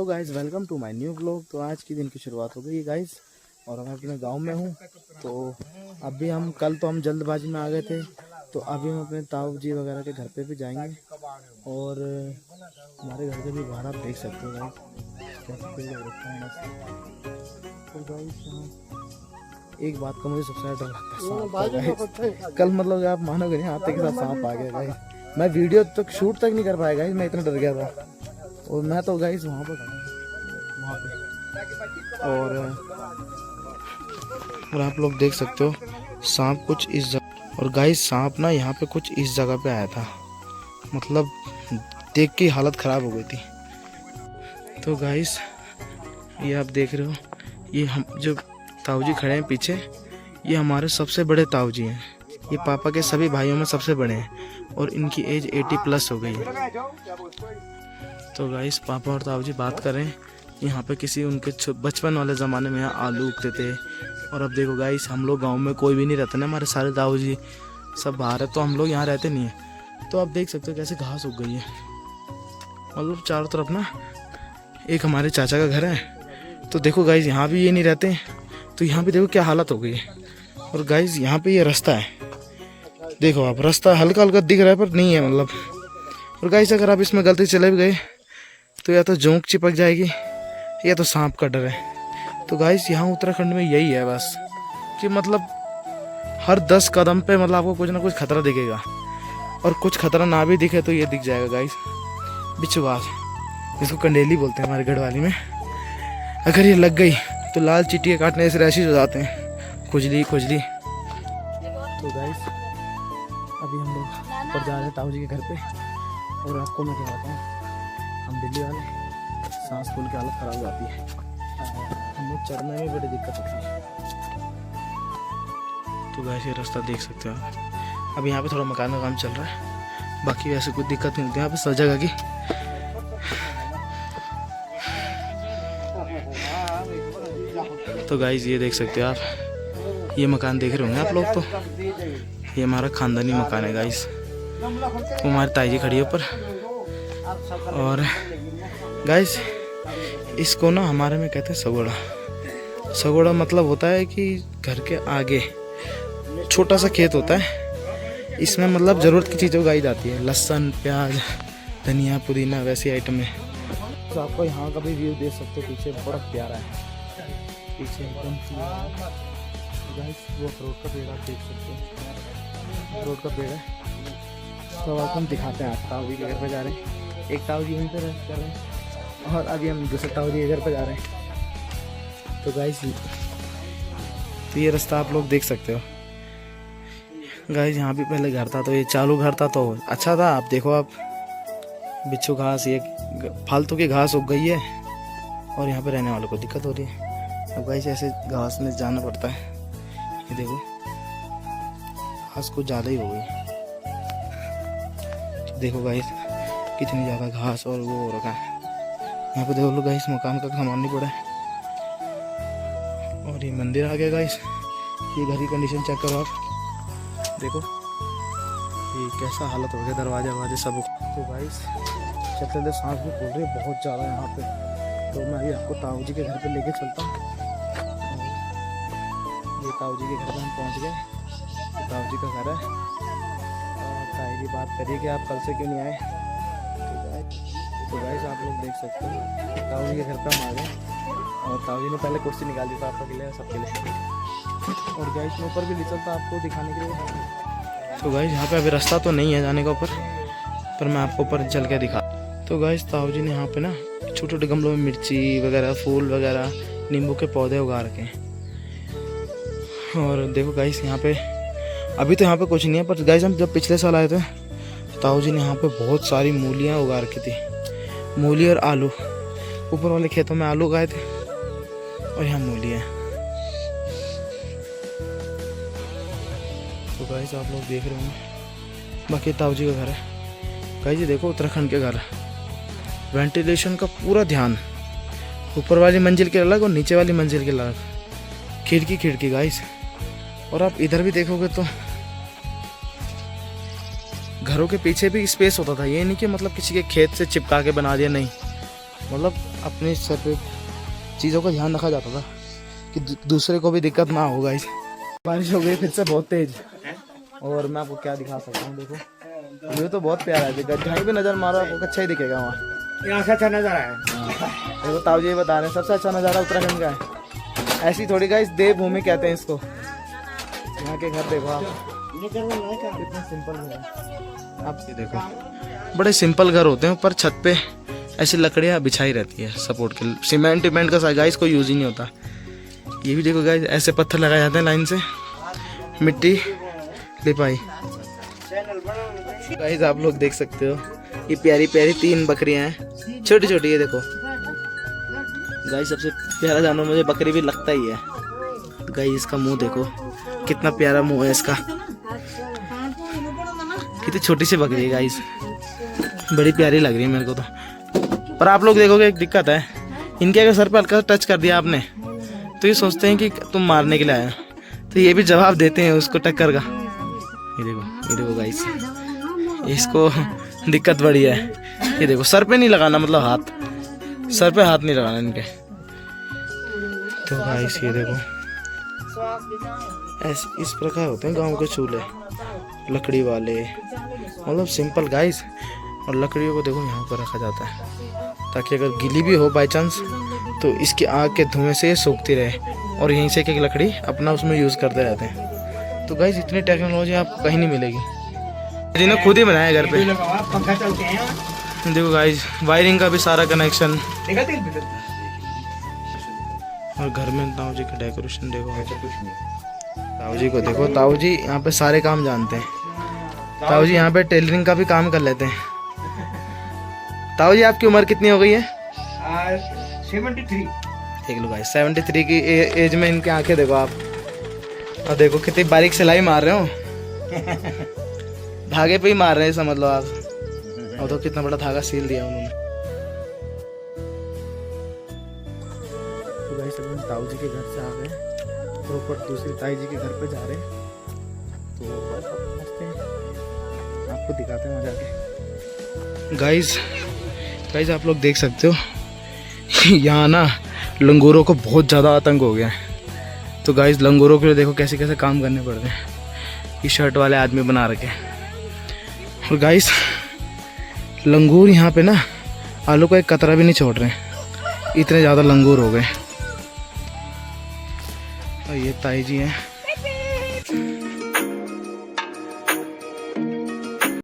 Guys, welcome to my new blog. तो आज की दिन की शुरुआत हो गई है गाइस, और मैं अपने गांव में हूं। तो अभी हम कल तो हम जल्दबाजी में आ गए थे, तो अभी हम अपने ताऊ जी वगैरह के घर पे भी जाएंगे। और हमारे घर के भी बाहर आप देख सकते हो गाइस, कैसे पेड़ लग रखे हैं मस्त। तो गाइस एक बात का मुझे सबसे ज़्यादा डर लगता है, सांप का। कल मतलब आप मानोगे नहीं, हाथी के साथ सांप आ गया गाइस। मैं वीडियो तक शूट तक नहीं कर पाया गाइस, मैं इतना डर गया था। और मैं तो गाइस वहाँ पर खड़ा हूँ, वहाँ पे। और आप लोग देख सकते हो सांप कुछ इस जगह। और गाइस सांप ना यहाँ पे कुछ इस जगह पे आया था, मतलब देख के हालत ख़राब हो गई थी। तो गाइस ये आप देख रहे हो, ये हम जो ताऊ जी खड़े हैं पीछे, ये हमारे सबसे बड़े ताऊ जी हैं। ये पापा के सभी भाइयों में सबसे बड़े हैं और इनकी एज 80+ हो गई है। तो गाइस पापा और ताऊ जी बात कर रहे हैं, यहाँ पे किसी उनके बचपन वाले ज़माने में यहाँ आलू उगते थे। और अब देखो गाइस, हम लोग गांव में कोई भी नहीं रहता ना, हमारे सारे ताऊ जी सब बाहर है, तो हम लोग यहाँ रहते नहीं हैं। तो आप देख सकते हो कैसे घास उग गई है, मतलब चारों तरफ ना। एक हमारे चाचा का घर है, तो देखो गाइस यहाँ भी ये नहीं रहते, तो यहाँ भी देखो क्या हालत हो गई है। और गाइस यहाँ पे ये रास्ता है, देखो आप, रास्ता हल्का हल्का दिख रहा है पर नहीं है मतलब। और गाइस अगर आप इसमें गलती चले भी गए तो या तो जोंक चिपक जाएगी या तो सांप का डर है। तो गाइस यहाँ उत्तराखंड में यही है बस, कि मतलब हर 10 कदम पे मतलब आपको कुछ ना कुछ खतरा दिखेगा। और कुछ खतरा ना भी दिखे तो ये दिख जाएगा गाइस, बिच्छू घास, जिसको कंडेली बोलते हैं हमारे गढ़वाली में। अगर ये लग गई तो लाल चींटियाँ काटने से रैशेज हो जाते हैं, खुजली खुजली। तो गाइस अभी हम लोग ऊपर जा रहे हैं ताऊ जी के घर पे। और आपको मैं क्या बताऊँ, हम दिल्ली वाले, सांस फूल की हालत ख़राब हो जाती है, हम लोग चढ़ने में बड़ी दिक्कत होती है। तो गाइस ये रास्ता देख सकते हो आप। अब यहाँ पे थोड़ा मकान का काम चल रहा है, बाकी वैसे कोई दिक्कत नहीं होती यहाँ पे सब जगह की। तो गाइस ये देख सकते हो आप, ये मकान देख रहे होंगे आप लोग। तो ये हमारा खानदानी मकान है गाइस। तो हमारी ताई जी खड़ी है ऊपर। और गाइस इसको ना हमारे में कहते हैं सगोड़ा। सगोड़ा मतलब होता है कि घर के आगे छोटा सा खेत होता है, इसमें मतलब ज़रूरत की चीज़ें उगाई जाती है, लहसुन प्याज धनिया पुदीना वैसी आइटम है। तो आपको यहाँ का भी व्यू देख सकते हो, पीछे बड़ा प्यारा है, पीछे एकदम गाइस वो अखरोट का पेड़ आप देख सकते हो, अखरोट का पेड़ है। तो आपको हम दिखाते हैं, आप ताऊ जी के घर पे जा रहे हैं, एक ताऊ जी यहीं पर रेस्ट कर रहे हैं और अभी हम दूसरे ताऊ जी के घर पे जा रहे हैं। तो गाइस तो ये रास्ता आप लोग देख सकते हो गाइस। यहाँ भी पहले घर था, तो ये चालू घर था तो अच्छा था। आप देखो आप, बिच्छू घास, ये फालतू की घास उग गई है और यहाँ पे रहने वालों को दिक्कत हो रही है। अब गाइस ऐसे घास में जाना पड़ता है, ये देखो घास कुछ ज़्यादा ही हो गई। देखो गाइस कितनी ज़्यादा घास और वो हो रखा है। यहाँ पे देखो लोग गाइस, मकान का सामान नहीं पड़ा है। और ये मंदिर आ गया गाइस। ये घर की कंडीशन चेक करो आप, देखो ये कैसा हालत हो गया, दरवाजे वरवाजे सब। तो गाइस चलते चलते सांस भी फूल रही है बहुत ज़्यादा यहाँ पे। तो मैं अभी आपको ताऊ जी के घर पे लेके चलता हूँ। ये ताऊ जी के घर पे हम पहुँच गए, ताऊ जी का घर है। और ताई जी बात करिए कि आप कल से क्यों नहीं आए। तो गाइस आप लोग देख सकते हो ताऊ जी के घर पे हम आ गए। और ताऊ जी ने पहले कुर्सी निकाल दी था आपके लिए, सबके लिए। और गाइस मैं ऊपर भी ले चलता आपको दिखाने के लिए। तो गाइस यहाँ पे अभी रास्ता तो नहीं है जाने का ऊपर, पर मैं आपको ऊपर चल के दिखा। तो गाइस ताऊ जी ने यहाँ पे ना छोटे छोटे गमलों में मिर्ची वगैरह, फूल वगैरह, नींबू के पौधे उगा रखे हैं। और देखो गाइस यहाँ पे अभी तो यहाँ पे कुछ नहीं है, पर गाइस हम जब पिछले साल आए थे ताऊ जी ने यहाँ पे बहुत सारी मूलियाँ उगा रखी थी, मूली और आलू। ऊपर वाले खेतों में आलू उगाए थे और यहाँ मूली है। तो गाइस आप लोग देख रहे होंगे, बाकी ताऊ जी का घर है गाइस। ये देखो उत्तराखंड के घर, वेंटिलेशन का पूरा ध्यान, ऊपर वाली मंजिल के अलग और नीचे वाली मंजिल के अलग, खिड़की खिड़की गाइस। और आप इधर भी देखोगे तो घरों के पीछे भी स्पेस होता था, ये नहीं कि मतलब किसी के खेत से चिपका के बना दिया, नहीं, मतलब अपने सर पे चीज़ों का ध्यान रखा जाता था कि दूसरे को भी दिक्कत ना हो। गाइस बारिश हो गई फिर से बहुत तेज, और मैं आपको क्या दिखा सकता हूँ। देखो व्यू तो बहुत प्यारा है, जहाँ भी नज़र मारो आपको अच्छा ही दिखेगा वहाँ। यहाँ से अच्छा नज़ारा है। देखो ताऊ जी बता रहे हैं सबसे अच्छा नज़ारा उत्तराखंड का है। ऐसी थोड़ी गाइस देवभूमि कहते हैं इसको। यहाँ के घर देखो आप, कितने सिंपल घर है। आप ये देखो बड़े सिंपल घर होते हैं, ऊपर छत पे ऐसी लकड़ियाँ बिछाई रहती है सपोर्ट के लिए। सीमेंट का गाइस कोई यूज ही नहीं होता। ये भी देखो गाइस ऐसे पत्थर लगाए जाते हैं लाइन से, मिट्टी लिपाई। गाइस आप लोग देख सकते हो ये प्यारी प्यारी 3 बकरियां हैं, छोटी छोटी। ये देखो गाइस सबसे प्यारा जानवर मुझे बकरी भी लगता ही है। गाइस इसका मुंह देखो, कितना प्यारा मुंह है इसका। कितनी छोटी सी बकरी है गाइस, बड़ी प्यारी लग रही है मेरे को तो। पर आप लोग देखोगे एक दिक्कत है, इनके अगर सर पे हल्का टच कर दिया आपने तो ये सोचते हैं कि तुम मारने के लिए आए, तो ये भी जवाब देते हैं उसको टक्कर का। ये देखो गाइस, इसको दिक्कत बड़ी है। ये देखो सर पे नहीं लगाना, मतलब हाथ, सर पे हाथ नहीं लगाना इनके। तो गाइस ये देखो ऐसे इस प्रकार होते हैं गांव के चूल्हे, लकड़ी वाले, मतलब सिंपल गाइस। और लकड़ियों को देखो यहाँ पर रखा जाता है ताकि अगर गीली भी हो बाई चांस तो इसकी आग के धुएं से ये सूखती रहे, और यहीं से एक लकड़ी अपना उसमें यूज़ करते रहते हैं। तो गाइस इतनी टेक्नोलॉजी आपको कहीं नहीं मिलेगी, जिन्हें खुद ही बनाया घर पे। पंखा चलते हैं। देखो गाइस वायरिंग का भी सारा कनेक्शन, और घर में ताऊ जी का डेकोरेशन देखो। ताऊ जी को देखो, ताऊ जी यहाँ पे सारे काम जानते हैं। ताऊ जी यहाँ पे टेलरिंग का भी काम कर लेते हैं। ताऊ जी आपकी उम्र कितनी हो गई है? 73। देख लो गाइस 73 की एज में इनकी आंखें देखो आप, और देखो कितनी बारीक सिलाई मार रहे हो। धागे पे ही मार रहे हैं समझ लो आप। और तो कितना बड़ा धागा सील दिया उन्होंने। तो गाइस हम ताऊ जी के घर से आ गए, तो ऊपर दूसरी ताई जी के घर पे जा रहे हैं। तो आपको दिखाते हैं वहाँ जाके। गाइस आप लोग देख सकते हो यहाँ ना लंगूरों को बहुत ज़्यादा आतंक हो गया है। तो गाइस लंगूरों के लिए देखो कैसे कैसे काम करने पड़ रहे हैं, ये शर्ट वाले आदमी बना रखे। और गाइस लंगूर यहाँ पे ना आलू का एक कतरा भी नहीं छोड़ रहे हैं, इतने ज़्यादा लंगूर हो गए। और ये ताई जी हैं,